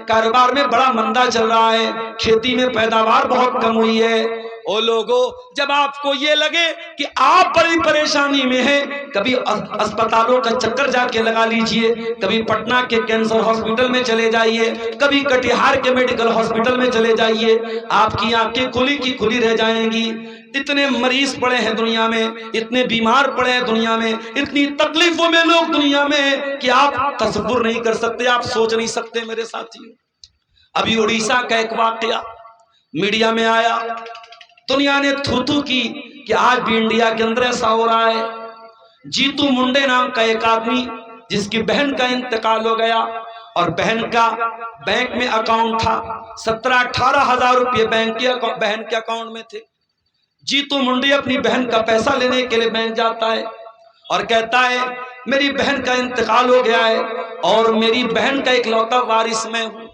کاروبار میں بڑا مندہ چل رہا ہے، کھیتی میں پیداوار بہت کم ہوئی ہے۔ او لوگو، جب آپ کو یہ لگے کہ آپ بڑی پریشانی میں ہیں، کبھی اسپتالوں کا چکر جا کے لگا لیجئے، کبھی پٹنہ کے کینسر ہاسپٹل میں چلے جائیے، کبھی کٹیہار کے میڈیکل ہاسپٹل میں چلے جائیے، آپ کی آنکھیں کھلی کی کھلی رہ جائیں گی۔ اتنے مریض پڑے ہیں دنیا میں، اتنے بیمار پڑے ہیں دنیا میں، اتنی تکلیفوں میں لوگ دنیا میں ہیں کہ آپ تصور نہیں کر سکتے، آپ سوچ نہیں سکتے میرے ساتھیوں۔ ابھی اڑیسہ کا ایک واقعہ میڈیا میں آیا، دنیا نے تھو تھو کی کہ آج بھی انڈیا کے اندر ایسا ہو رہا ہے۔ جیتو منڈے نام کا ایک آدمی جس کی بہن کا انتقال ہو گیا، اور بہن کا بینک میں اکاؤنٹ تھا، 17-18 ہزار روپے بہن کے اکاؤنٹ میں تھے۔ جیتو منڈے اپنی بہن کا پیسہ لینے کے لیے بینک جاتا ہے اور کہتا ہے میری بہن کا انتقال ہو گیا ہے اور میری بہن کا اکلوتا وارث میں ہوں۔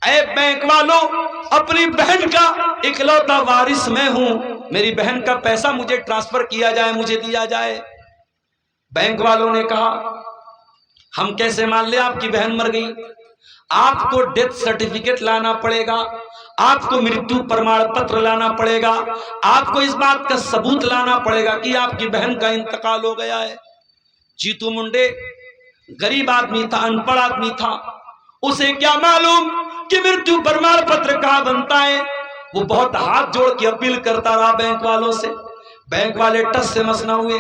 اے بینک والوں، اپنی بہن کا اکلوتا وارث میں ہوں، میری بہن کا پیسہ مجھے ٹرانسفر کیا جائے، مجھے دیا جائے۔ بینک والوں نے کہا ہم کیسے مان لیں آپ کی بہن مر گئی؟ آپ کو ڈیتھ سرٹیفکیٹ لانا پڑے گا، آپ کو مرتیو پرمان پتر لانا پڑے گا، آپ کو اس بات کا ثبوت لانا پڑے گا کہ آپ کی بہن کا انتقال ہو گیا ہے۔ جیتو منڈے غریب آدمی تھا، ان پڑھ آدمی تھا، اسے کیا معلوم کہ مرتیو پرمان پتر کہاں بنتا ہے۔ وہ بہت ہاتھ جوڑ کے اپیل کرتا رہا بینک والوں سے، بینک والے ٹس سے مس نہ ہوئے۔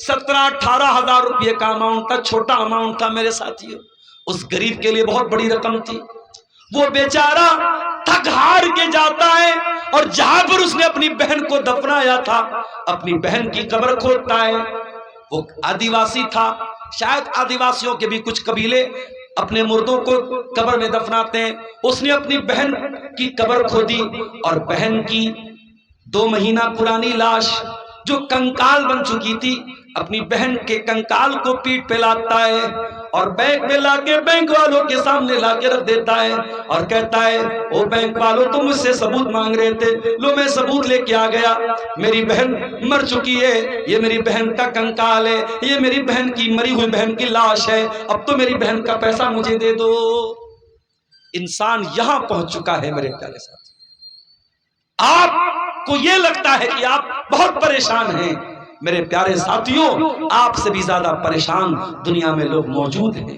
17-18 ہزار روپے کا اماؤنٹ تھا، چھوٹا اماؤنٹ تھا میرے ساتھیوں، اس غریب کے لیے بہت بڑی رقم تھی۔ وہ بیچارہ تھک ہار کے جاتا ہے اور جہاں پر اس نے اپنی بہن کو دفنایا تھا، اپنی بہن کی قبر کھودتا ہے۔ وہ آدیواسی تھا، شاید آدیواسیوں کے بھی کچھ قبیلے اپنے مردوں کو قبر میں دفناتے ہیں۔ اس نے اپنی بہن کی قبر کھودی اور بہن کی 2 مہینہ پرانی لاش جو کنکال بن چکی تھی، اپنی بہن کے کنکال کو پیٹ پہ لاتا ہے اور بینک میں لا کے بینک والوں کے سامنے لا کے رکھ دیتا ہے اور کہتا ہے او بینک والوں، تم مجھ سے ثبوت مانگ رہے تھے، لو میں ثبوت لے کے آ گیا، میری بہن مر چکی ہے، یہ میری بہن کا کنکال ہے، یہ میری بہن کی مری ہوئی بہن کی لاش ہے، اب تو میری بہن کا پیسہ مجھے دے دو۔ انسان یہاں پہنچ چکا ہے میرے پیارے ساتھ۔ آپ کو یہ لگتا ہے کہ آپ بہت پریشان ہیں، میرے پیارے ساتھیوں آپ سے بھی زیادہ پریشان دنیا میں لوگ موجود ہیں۔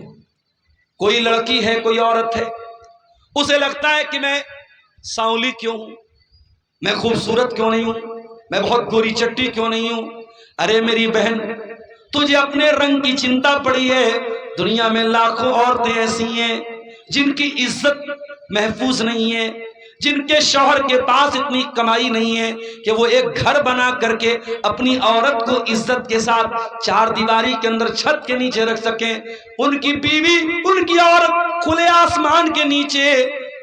کوئی لڑکی ہے، کوئی عورت ہے، اسے لگتا ہے کہ میں سانولی کیوں ہوں، میں خوبصورت کیوں نہیں ہوں، میں بہت گوری چٹی کیوں نہیں ہوں۔ ارے میری بہن، تجھے اپنے رنگ کی چنتا پڑی ہے، دنیا میں لاکھوں عورتیں ایسی ہیں جن کی عزت محفوظ نہیں ہے، جن کے شوہر کے پاس اتنی کمائی نہیں ہے کہ وہ ایک گھر بنا کر کے اپنی عورت کو عزت کے ساتھ 4 دیواری کے اندر چھت کے نیچے رکھ سکیں۔ ان کی بیوی، ان کی عورت کھلے آسمان کے نیچے،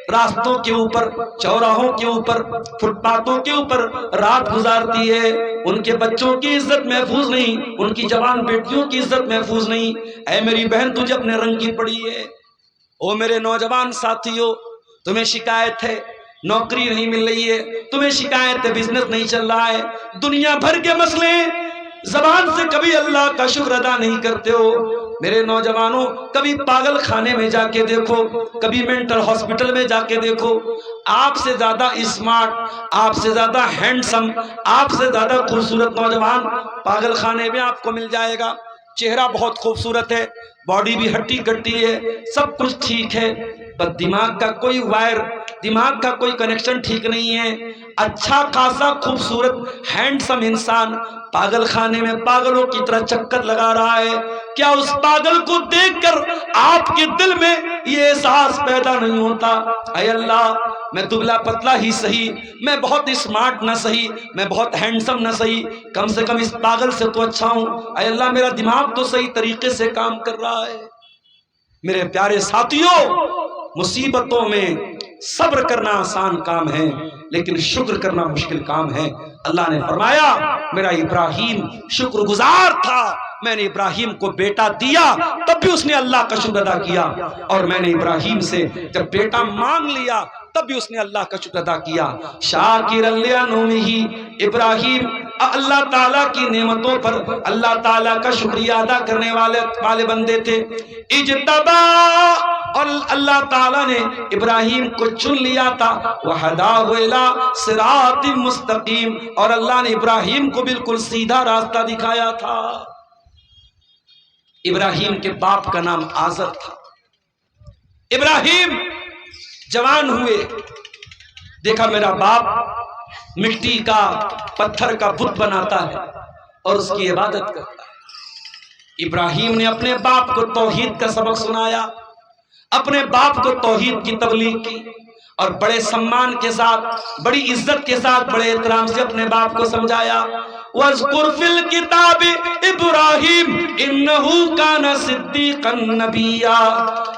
راستوں کے اوپر، چوراہوں کے اوپر، فٹ پاتھوں کے اوپر رات گزارتی ہے۔ ان کے بچوں کی عزت محفوظ نہیں، ان کی جوان بیٹیوں کی عزت محفوظ نہیں۔ اے میری بہن، تجھے اپنے رنگ کی پڑی ہے۔ او میرے نوجوان ساتھیوں، تمہیں شکایت ہے نوکری نہیں مل رہی ہے، تمہیں شکایت ہے بزنس نہیں چل رہا ہے، دنیا بھر کے مسئلے، زبان سے کبھی اللہ کا شکر ادا نہیں کرتے ہو۔ میرے نوجوانوں، کبھی پاگل خانے میں جا کے دیکھو، کبھی مینٹل ہاسپٹل میں جا کے دیکھو، آپ سے زیادہ اسمارٹ، آپ سے زیادہ ہینڈسم، آپ سے زیادہ خوبصورت نوجوان پاگل خانے میں آپ کو مل جائے گا۔ چہرہ بہت خوبصورت ہے، باڈی بھی ہٹی کٹی ہے، سب کچھ ٹھیک ہے، بس دماغ کا کوئی وائر، دماغ کا کوئی کنیکشن ٹھیک نہیں ہے۔ اچھا خاصا خوبصورت ہینڈسم انسان پاگل خانے میں پاگلوں کی طرح چکر لگا رہا ہے۔ کیا اس پاگل کو دیکھ کر آپ کے دل میں یہ احساس پیدا نہیں ہوتا، اے اللہ میں دبلا پتلا ہی صحیح، میں بہت اسمارٹ نہ صحیح، میں بہت ہینڈسم نہ صحیح، کم سے کم اس پاگل سے تو اچھا ہوں، اے اللہ میرا دماغ تو صحیح طریقے سے کام کر رہا ہے۔ میرے پیارے ساتھیوں، مصیبتوں میں صبر کرنا آسان کام ہے لیکن شکر کرنا مشکل کام ہے۔ اللہ نے فرمایا میرا ابراہیم شکر گزار تھا، میں نے ابراہیم کو بیٹا دیا تب بھی اس نے اللہ کا شکر ادا کیا، اور میں نے ابراہیم سے جب بیٹا مانگ لیا تب بھی اس نے اللہ کا شکر ادا کیا۔ شاکر لانعمہ، ابراہیم اللہ تعالیٰ کی نعمتوں پر اللہ تعالیٰ کا شکریہ ادا کرنے والے بندے تھے۔ اجتبا، اور اللہ تعالیٰ نے ابراہیم کو چن لیا تھا، وَهَدَاهُ إِلَىٰ صِرَاطٍ مُسْتَقِيمٍ، اور اللہ نے ابراہیم کو بالکل سیدھا راستہ دکھایا تھا۔ ابراہیم کے باپ کا نام آزر تھا۔ ابراہیم جوان ہوئے، دیکھا میرا باپ مٹی کا پتھر کا بت بناتا ہے اور اس کی عبادت کرتا ہے۔ ابراہیم نے اپنے باپ کو توحید کا سبق سنایا، اپنے باپ کو توحید کی تبلیغ کی، اور بڑے سمان کے ساتھ، بڑی عزت کے ساتھ، بڑے احترام سے اپنے باپ کو سمجھایا۔ وَاذْكُرْ فِي الْكِتَابِ إِبْرَاہِيمَ إِنَّهُ كَانَ صِدِّيقًا نَبِيًّا،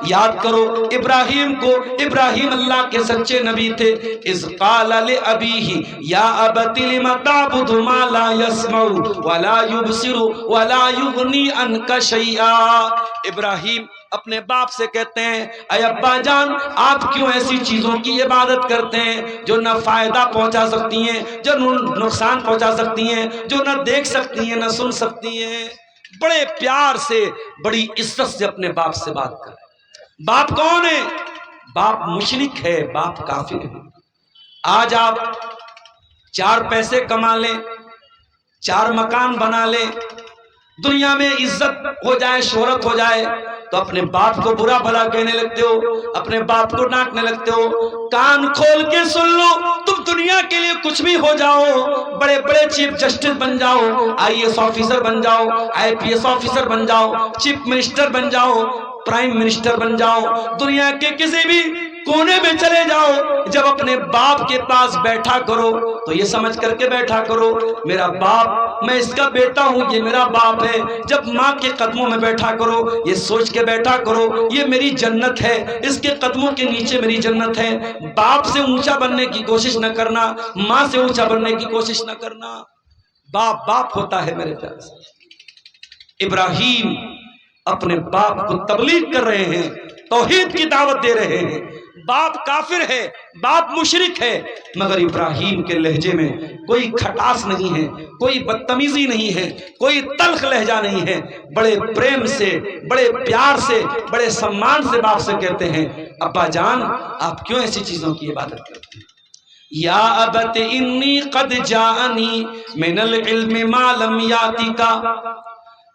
یاد کرو ابراہیم کو، ابراہیم اللہ کے سچے نبی تھے۔ اِذْ قَالَ لِأَبِيهِ يَا أَبَتِ لِمَ تَعْبُدُ مَا لَا يَسْمَعُ وَلَا يُبْصِرُ وَلَا يُغْنِي عَنْكَ شَيْئًا، ابراہیم اپنے باپ سے کہتے ہیں، اے ابا جان، آپ کیوں ایسی چیزوں کی عبادت کرتے ہیں جو نہ فائدہ پہنچا سکتی ہیں، جو نقصان پہنچا سکتی ہیں، جو نہ دیکھ سکتی ہیں نہ سن سکتی ہیں؟ بڑے پیار سے، بڑی عزت سے اپنے باپ سے بات کریں۔ باپ کون ہے؟ باپ مشرک ہے، باپ کافر ہے۔ آج آپ 4 پیسے کما لیں، 4 مکان بنا لیں، دنیا میں عزت ہو جائے، شہرت ہو جائے، تو اپنے باپ کو برا بھلا کہنے لگتے ہو، اپنے باپ کو ڈانٹنے لگتے ہو۔ کان کھول کے سن لو، تم دنیا کے لیے کچھ بھی ہو جاؤ، بڑے بڑے چیف جسٹس بن جاؤ، IAS آفیسر بن جاؤ، IPS آفیسر بن جاؤ، چیف منسٹر بن جاؤ، پرائم منسٹر بن جاؤ، دنیا کے کسی بھی کونے میں چلے جاؤ، جب اپنے باپ کے پاس بیٹھا کرو تو یہ سمجھ کر کے بیٹھا کرو، میرا باپ، میں اس کا بیٹا ہوں، یہ میرا باپ ہے۔ جب ماں کے قدموں میں بیٹھا کرو، یہ سوچ کے بیٹھا کرو، یہ میری جنت ہے، اس کے قدموں کے نیچے میری جنت ہے۔ باپ سے اونچا بننے کی کوشش نہ کرنا، ماں سے اونچا بننے کی کوشش نہ کرنا۔ باپ باپ ہوتا ہے میرے پیارے سے۔ ابراہیم اپنے باپ کو تبلیغ کر رہے ہیں، توحید کی دعوت دے رہے ہیں۔ باپ کافر ہے، باپ مشرک ہے، مگر ابراہیم کے لہجے میں کوئی کھٹاس نہیں ہے، کوئی بدتمیزی نہیں ہے، کوئی تلخ لہجہ نہیں ہے۔ بڑے پریم سے، بڑے پیار سے، بڑے سمان سے باپ سے کہتے ہیں، ابا جان، آپ کیوں ایسی چیزوں کی عبادت کرتے ہیں؟ یا ابت انی قد جاءنی من العلم ما لم یاتک،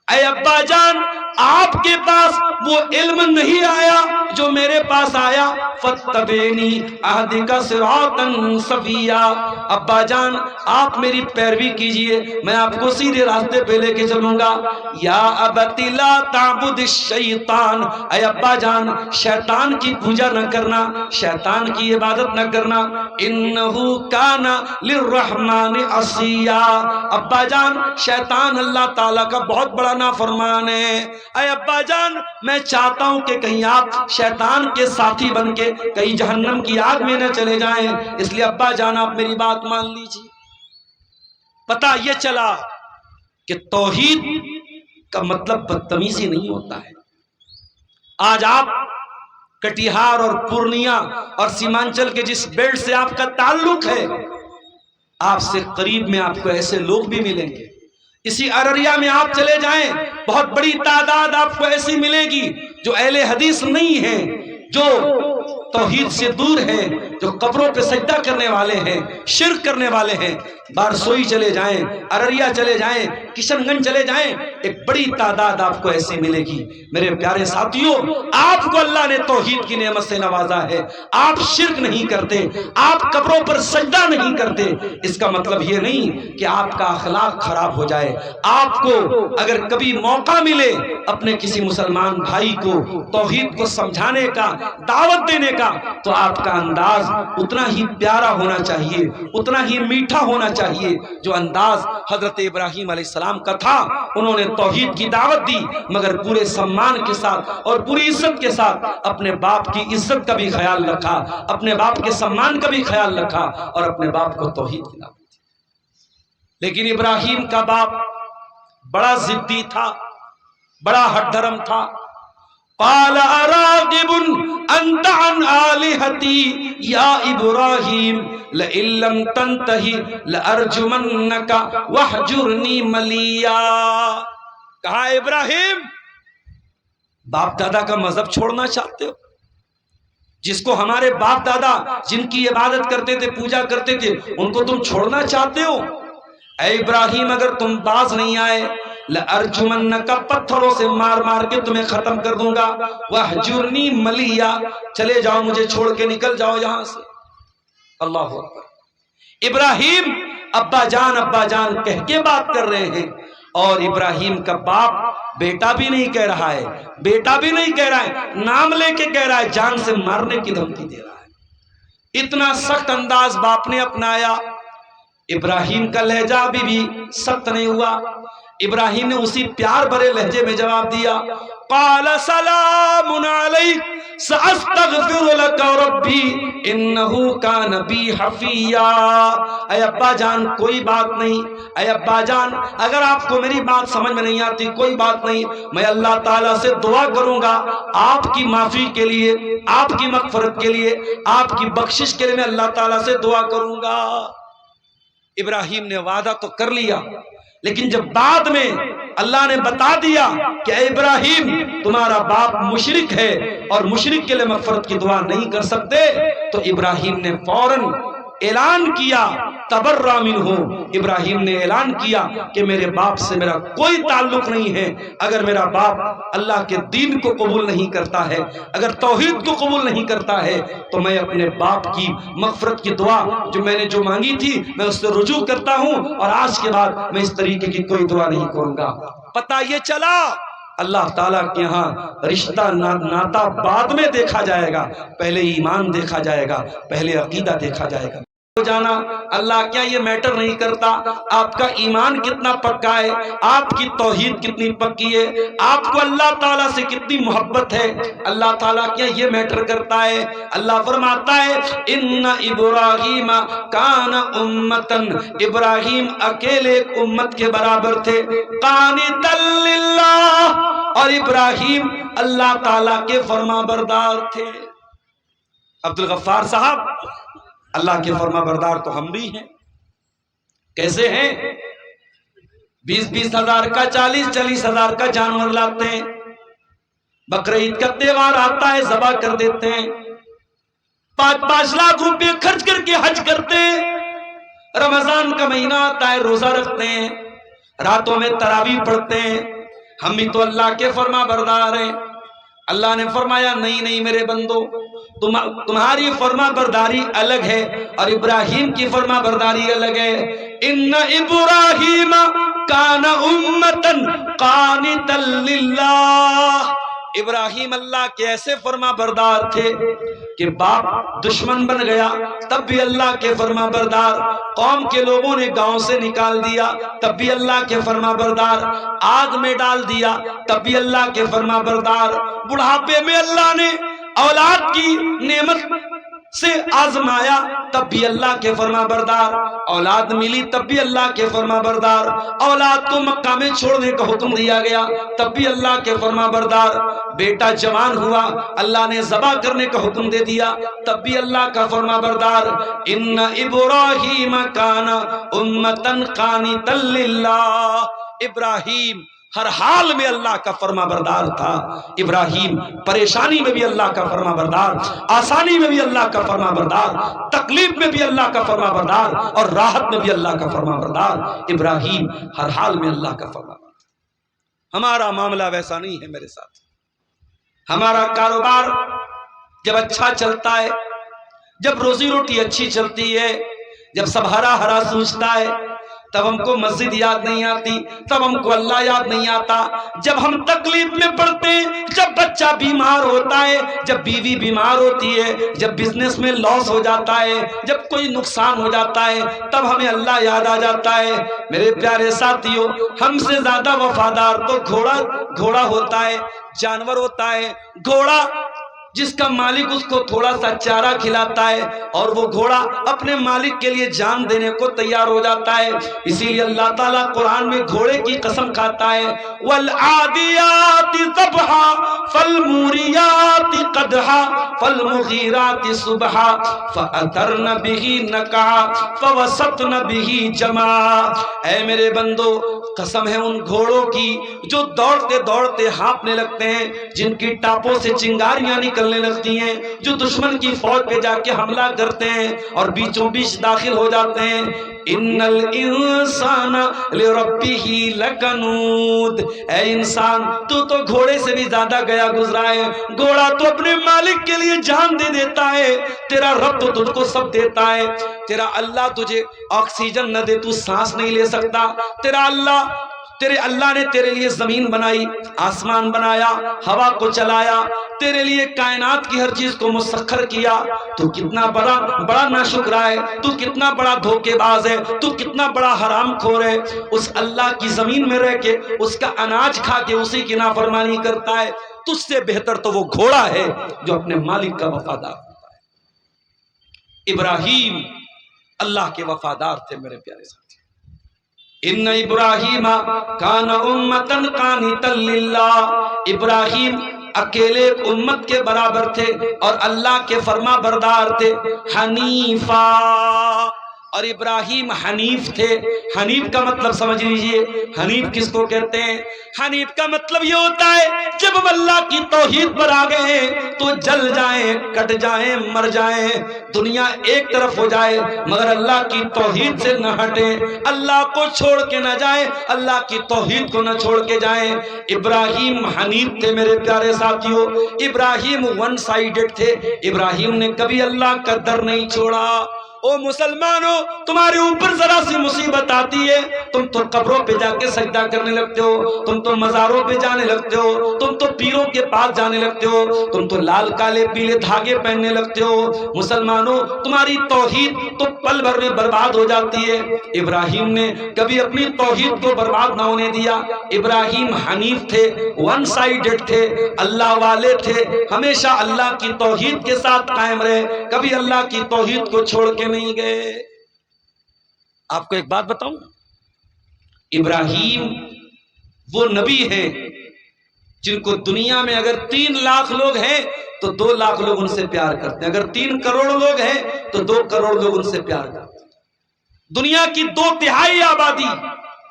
اے ابا جان، آپ کے پاس وہ علم نہیں آیا جو میرے پاس آیا، فاتبعنی اہدک صراطا سویا، ابا جان آپ میری پیروی کیجئے، میں آپ کو سیدھے راستے پہ لے کے چلوں گا۔ یا ابت لا تعبد الشیطان، اے ابا جان شیطان کی پوجا نہ کرنا، شیطان کی عبادت نہ کرنا، انہ کان للرحمن عصیا، ابا جان شیطان اللہ تعالیٰ کا بہت بڑا نافرمان ہے۔ اے ابا جان، میں چاہتا ہوں کہ کہیں آپ شیطان کے ساتھی بن کے کہیں جہنم کی آگ میں نہ چلے جائیں، اس لیے ابا جان آپ میری بات مان لیجیے۔ پتہ یہ چلا کہ توحید کا مطلب بدتمیزی نہیں ہوتا ہے۔ آج آپ کٹیہار اور پورنیہ اور سیمانچل کے جس بیلٹ سے آپ کا تعلق ہے، آپ سے قریب میں آپ کو ایسے لوگ بھی ملیں گے۔ اسی ارریہ میں آپ چلے جائیں، بہت بڑی تعداد آپ کو ایسی ملے گی جو اہل حدیث نہیں ہیں، جو توحید سے دور ہیں، جو قبروں پہ سجدہ کرنے والے ہیں، شرک کرنے والے ہیں۔ بارسوئی چلے جائیں، ارریہ چلے جائیں، کشن گنج چلے جائیں، ایک بڑی تعداد آپ کو ایسی ملے گی۔ میرے پیارے ساتھیوں، آپ کو اللہ نے توحید کی نعمت سے نوازا ہے، آپ شرک نہیں کرتے، آپ قبروں پر سجدہ نہیں کرتے، اس کا مطلب یہ نہیں کہ آپ کا اخلاق خراب ہو جائے۔ آپ کو اگر کبھی موقع ملے اپنے کسی مسلمان بھائی کو توحید کو سمجھانے کا، دعوت دینے کا، تو آپ کا انداز اتنا ہی پیارا ہونا چاہیے، اتنا ہی میٹھا ہونا چاہیے جو انداز حضرت ابراہیم علیہ السلام کا تھا۔ انہوں نے توحید کی دعوت دی، مگر پورے سمان کے ساتھ اور پوری عزت کے ساتھ اپنے باپ کی عزت کا بھی خیال رکھا، اپنے باپ کے سمان کا بھی خیال رکھا، اور اپنے باپ کو توحید کی دعوت دی۔ لیکن ابراہیم کا باپ بڑا ضدی تھا، بڑا ہٹ دھرم تھا۔ قال اراغب انت عن آلہتی یا ابراہیم لئن لم تنتہی لارجمنک واہجرنی ملیا، کہا ابراہیم باپ دادا کا مذہب چھوڑنا چاہتے ہو؟ جس کو ہمارے باپ دادا جن کی عبادت کرتے تھے، پوجا کرتے تھے، ان کو تم چھوڑنا چاہتے ہو؟ اے ابراہیم اگر تم باز نہیں آئے لَأَرْجُمَنَّكَ، پتھروں سے مار مار کے تمہیں ختم کر دوں گا، وَاحْجُرْنِي مَلِيًّا، چلے جاؤ، مجھے چھوڑ کے نکل جاؤ یہاں سے۔ اللہ اکبر۔ ابراہیم ابا جان کہہ کے بات کر رہے ہیں، اور ابراہیم کا باپ بیٹا بھی نہیں کہہ رہا ہے، بیٹا بھی نہیں کہہ رہا ہے، نام لے کے کہہ رہا ہے، جان سے مارنے کی دھمکی دے رہا ہے۔ اتنا سخت انداز باپ نے اپنایا۔ ابراہیم کا لہجہ ابھی بھی سخت نہیں ہوا۔ ابراہیم نے اسی پیار بھرے لہجے میں جواب دیا، قال سلام علیک سأستغفر لک ربی انہ کان بی حفیا۔ اے ابا جان کوئی بات نہیں، اے ابا جان اگر آپ کو میری بات سمجھ میں نہیں آتی کوئی بات نہیں، میں اللہ تعالیٰ سے دعا کروں گا آپ کی معافی کے لیے، آپ کی مغفرت کے لیے، آپ کی بخشش کے لیے میں اللہ تعالیٰ سے دعا کروں گا۔ ابراہیم نے وعدہ تو کر لیا، لیکن جب بعد میں اللہ نے بتا دیا کہ اے ابراہیم تمہارا باپ مشرک ہے اور مشرک کے لیے مغفرت کی دعا نہیں کر سکتے، تو ابراہیم نے فوراً اعلان کیا تبرأ منہ، ابراہیم نے اعلان کیا کہ میرے باپ سے میرا کوئی تعلق نہیں ہے۔ اگر میرا باپ اللہ کے دین کو قبول نہیں کرتا ہے، اگر توحید کو قبول نہیں کرتا ہے، تو میں اپنے باپ کی مغفرت کی دعا جو میں نے مانگی تھی میں اس سے رجوع کرتا ہوں، اور آج کے بعد میں اس طریقے کی کوئی دعا نہیں کروں گا۔ پتہ یہ چلا اللہ تعالیٰ کے ہاں رشتہ ناتا بعد میں دیکھا جائے گا، پہلے ایمان دیکھا جائے گا، پہلے عقیدہ دیکھا جائے گا۔ جانا اللہ کیا یہ میٹر نہیں کرتا آپ کا ایمان کتنا پکا ہے، آپ کی توحید کتنی پکی ہے، آپ کو اللہ تعالیٰ سے کتنی محبت ہے، اللہ تعالیٰ کیا یہ میٹر کرتا ہے؟ اللہ فرماتا ہے ان ابراہیم کان امتن، ابراہیم اکیلے ایک امت کے برابر تھے، قانتا للہ، اور ابراہیم اللہ تعالیٰ کے فرما بردار تھے۔ عبدالغفار صاحب اللہ کے فرما بردار تو ہم بھی ہیں۔ کیسے ہیں؟ 20-20 ہزار کا 40-40 ہزار کا جانور لاتے ہیں، بقرعید کا تہوار آتا ہے ذبح کر دیتے ہیں، 5-5 لاکھ روپے خرچ کر کے حج کرتے ہیں، رمضان کا مہینہ آتا ہے روزہ رکھتے ہیں، راتوں میں تراویح پڑھتے ہیں۔ ہم بھی تو اللہ کے فرما بردار ہیں۔ اللہ نے فرمایا نہیں میرے بندو، تمہاری فرما برداری الگ ہے اور ابراہیم کی فرما برداری الگ ہے۔ ان ابراہیم کان امتن قانتا للہ، ابراہیم اللہ کے ایسے فرما بردار تھے کہ باپ دشمن بن گیا تب بھی اللہ کے فرما بردار، قوم کے لوگوں نے گاؤں سے نکال دیا تب بھی اللہ کے فرما بردار، آگ میں ڈال دیا تب بھی اللہ کے فرما بردار، بڑھاپے میں اللہ نے اولاد کی نعمت سے آزمایا تب بھی اللہ کے فرما بردار، اولاد ملی تب بھی اللہ کے فرما بردار، اولاد کو مکہ میں چھوڑنے کا حکم دیا گیا تب بھی اللہ کے فرما بردار، بیٹا جوان ہوا اللہ نے ذبح کرنے کا حکم دے دیا تب بھی اللہ کا فرما بردار۔ ان ابراہیم کان امتن قانتا للہ، ابراہیم ہر حال میں اللہ کا فرما بردار تھا۔ ابراہیم پریشانی میں بھی اللہ کا فرما بردار، آسانی میں بھی اللہ کا فرما بردار، تکلیف میں بھی اللہ کا فرما بردار، اور راحت میں بھی اللہ کا فرما بردار۔ ابراہیم ہر حال میں اللہ کا فرما بردار۔ ہمارا معاملہ ویسا نہیں ہے میرے ساتھ۔ ہمارا کاروبار جب اچھا چلتا ہے، جب روزی روٹی اچھی چلتی ہے، جب سب ہرا ہرا سوچتا ہے، تب ہم کو مسجد یاد نہیں آتی، تب ہم کو اللہ یاد نہیں آتا۔ جب ہم تکلیف میں پڑتے ہیں، جب بچہ بیمار ہوتا ہے، جب بیوی بیمار ہوتی ہے، جب بزنس میں لاس ہو جاتا ہے، جب کوئی نقصان ہو جاتا ہے، تب ہمیں اللہ یاد آ جاتا ہے۔ میرے پیارے ساتھیوں، ہم سے زیادہ وفادار تو گھوڑا ہوتا ہے، جانور ہوتا ہے۔ گھوڑا جس کا مالک اس کو تھوڑا سا چارہ کھلاتا ہے اور وہ گھوڑا اپنے مالک کے لیے جان دینے کو تیار ہو جاتا ہے۔ اسی لیے اللہ تعالیٰ قرآن میں گھوڑے کی قسم کھاتا ہے، وَالْعَادِيَاتِ ضَبْحًا فَالْمُورِيَاتِ قَدْحًا فَالْمُغِيرَاتِ صُبْحًا فَأَثَرْنَ بِهِ نَقْعًا فَوَسَطْنَ بِهِ جَمْعًا۔ اے میرے بندو، قسم ہے ان گھوڑوں کی جو دوڑتے دوڑتے ہانپنے لگتے ہیں، جن کی ٹاپوں سے چنگاریاں نکل چلنے لگتی ہیں، جو دشمن کی فوج پہ جا کے حملہ کرتے ہیں اور بیچوں بیچ داخل ہو جاتے ہیں۔ ان الانسان لربہ لکنود، اے انسان تو گھوڑے سے بھی زیادہ گیا گزرا ہے۔ گھوڑا تو اپنے مالک کے لیے جان دے دیتا ہے، تیرا رب تو تجھ کو سب دیتا ہے۔ تیرا اللہ تجھے آکسیجن نہ دے تو سانس نہیں لے سکتا، تیرے اللہ نے تیرے لیے زمین بنائی، آسمان بنایا، ہوا کو چلایا، تیرے لیے کائنات کی ہر چیز کو مسخر کیا، تو کتنا بڑا ناشکرا ہے، تو کتنا بڑا دھوکے باز ہے، تو کتنا بڑا حرام خور ہے۔ اس اللہ کی زمین میں رہ کے اس کا اناج کھا کے اسی کی نافرمانی کرتا ہے۔ تجھ سے بہتر تو وہ گھوڑا ہے جو اپنے مالک کا وفادار ہوتا ہے۔ ابراہیم اللہ کے وفادار تھے میرے پیارے ساتھی۔ ان ابراہیم کان امتن قانتا للہ، ابراہیم اکیلے امت کے برابر تھے اور اللہ کے فرما بردار تھے۔ حنیفا، اور ابراہیم حنیف تھے۔ حنیف کا مطلب سمجھ لیجئے، حنیف کس کو کہتے ہیں؟ حنیف کا مطلب یہ ہوتا ہے جب ہم اللہ کی توحید پر آ گئے تو جل جائیں، کٹ جائیں، مر جائیں، دنیا ایک طرف ہو جائے مگر اللہ کی توحید سے نہ ہٹیں، اللہ کو چھوڑ کے نہ جائیں، اللہ کی توحید کو نہ چھوڑ کے جائیں۔ ابراہیم حنیف تھے میرے پیارے ساتھیوں۔ ابراہیم ون سائیڈڈ تھے، ابراہیم نے کبھی اللہ کا در نہیں چھوڑا۔ او مسلمانوں، تمہارے اوپر ذرا سی مصیبت آتی ہے تم تو قبروں پہ جا کے سجدہ کرنے لگتے ہو، تم تو مزاروں پہ جانے لگتے ہو، تم تو پیروں کے پاس جانے لگتے ہو، تم تو لال کالے پیلے دھاگے پہننے لگتے ہو۔ مسلمانوں، تمہاری توحید تو پل بھر میں برباد ہو جاتی ہے۔ ابراہیم نے کبھی اپنی توحید کو برباد نہ ہونے دیا۔ ابراہیم حنیف تھے، ون سائیڈڈ تھے، اللہ والے تھے، ہمیشہ اللہ کی توحید کے ساتھ قائم رہے، کبھی اللہ کی توحید کو چھوڑ کے نہیں گئے۔ آپ کو ایک بات بتاؤں، ابراہیم وہ نبی ہیں جن کو دنیا میں اگر 3 لاکھ لوگ ہیں تو 2 لاکھ لوگ ان سے پیار کرتے ہیں، اگر 3 کروڑ لوگ ہیں تو 2 کروڑ لوگ ان سے پیار کرتے ہیں۔ دنیا کی 2/3 آبادی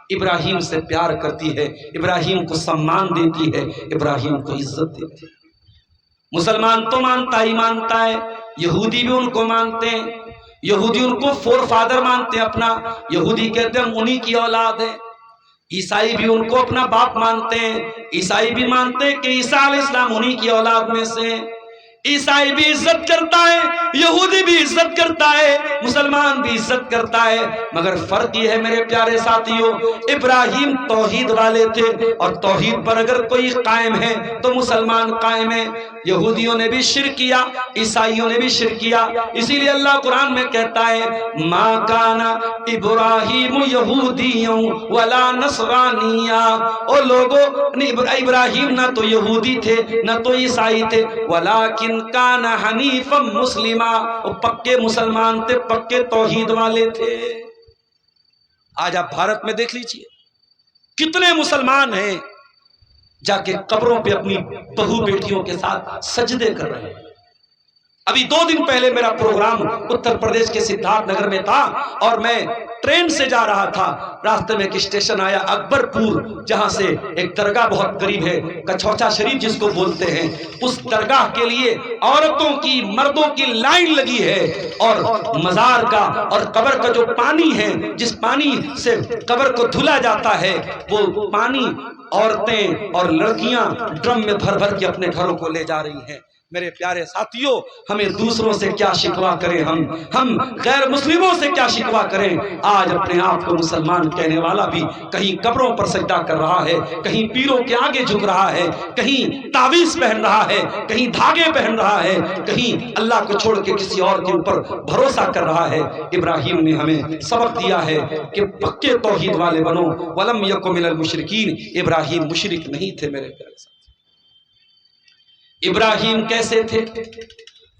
ابراہیم سے پیار کرتی ہے، ابراہیم کو سمان دیتی ہے، ابراہیم کو عزت دیتی ہے۔ مسلمان تو مانتا ہی مانتا ہے، یہودی بھی ان کو مانتے ہیں، یہودی ان کو فور فادر مانتے ہیں اپنا، یہودی کہتے ہیں ہم انہی کی اولاد ہیں۔ عیسائی بھی ان کو اپنا باپ مانتے ہیں، عیسائی بھی مانتے ہیں کہ عیسیٰ علیہ السلام انہی کی اولاد میں سے ہیں۔ عیسائی بھی عزت کرتا ہے، یہودی بھی عزت کرتا ہے، مسلمان بھی عزت کرتا ہے، مگر فرق یہ ہے میرے پیارے ساتھیوں، ابراہیم توحید والے تھے اور توحید پر اگر کوئی قائم ہے تو مسلمان قائم ہے۔ یہودیوں نے بھی شرک کیا، عیسائیوں نے بھی شرک کیا، اسی لیے اللہ قرآن میں کہتا ہے ما کان ابراہیم یہودیوں ولا نصرانیہ، او لوگوں، ابراہیم نہ تو یہودی تھے نہ تو عیسائی تھے، ولیکن کان حنیفا مسلما، وہ پکے مسلمان تھے، پکے توحید والے تھے۔ آج آپ بھارت میں دیکھ لیجئے کتنے مسلمان ہیں جا کے قبروں پہ اپنی بہو بیٹیوں کے ساتھ سجدے کر رہے ہیں۔ ابھی 2 دن پہلے میرا پروگرام اتر پردیش کے سدھارتھ نگر میں تھا اور میں ٹرین سے جا رہا تھا، راستے میں ایک اسٹیشن آیا اکبر پور، جہاں سے ایک درگاہ بہت قریب ہے، کچھوچا شریف جس کو بولتے ہیں، اس درگاہ کے لیے عورتوں کی مردوں کی لائن لگی ہے، اور مزار کا اور قبر کا جو پانی ہے، جس پانی سے قبر کو دھلا جاتا ہے، وہ پانی عورتیں اور لڑکیاں ڈرم میں بھر بھر کے اپنے گھروں کو لے جا رہی ہیں۔ میرے پیارے ساتھیوں، ہمیں دوسروں سے کیا شکوا کریں، ہم غیر مسلموں سے کیا شکوا کریں۔ آج اپنے آپ کو مسلمان کہنے والا بھی کہیں قبروں پر سجدہ کر رہا ہے، کہیں پیروں کے آگے جھک رہا ہے، کہیں تعویذ پہن رہا ہے، کہیں دھاگے پہن رہا ہے، کہیں اللہ کو چھوڑ کے کسی اور کے اوپر بھروسہ کر رہا ہے۔ ابراہیم نے ہمیں سبق دیا ہے کہ پکے توحید والے بنو، ولم یک من المشرکین، ابراہیم مشرک نہیں تھے میرے پیارے ساتھ۔ ابراہیم کیسے تھے؟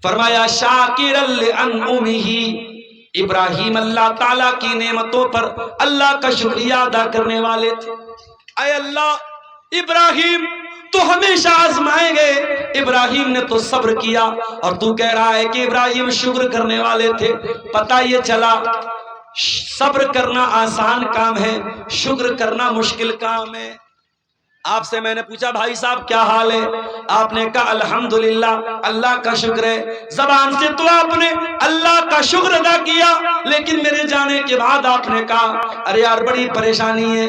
فرمایا شاکرا لانعمہ، ابراہیم اللہ تعالیٰ کی نعمتوں پر اللہ کا شکریہ ادا کرنے والے تھے۔ اے اللہ، ابراہیم تو ہمیشہ آزمائے گئے، ابراہیم نے تو صبر کیا، اور تو کہہ رہا ہے کہ ابراہیم شکر کرنے والے تھے۔ پتہ یہ چلا صبر کرنا آسان کام ہے، شکر کرنا مشکل کام ہے۔ آپ سے میں نے پوچھا بھائی صاحب کیا حال ہے؟ آپ نے کہا الحمدللہ، اللہ کا شکر ہے۔ زبان سے تو آپ نے اللہ کا شکر ادا کیا، لیکن میرے جانے کے بعد آپ نے کہا ارے یار بڑی پریشانی ہے۔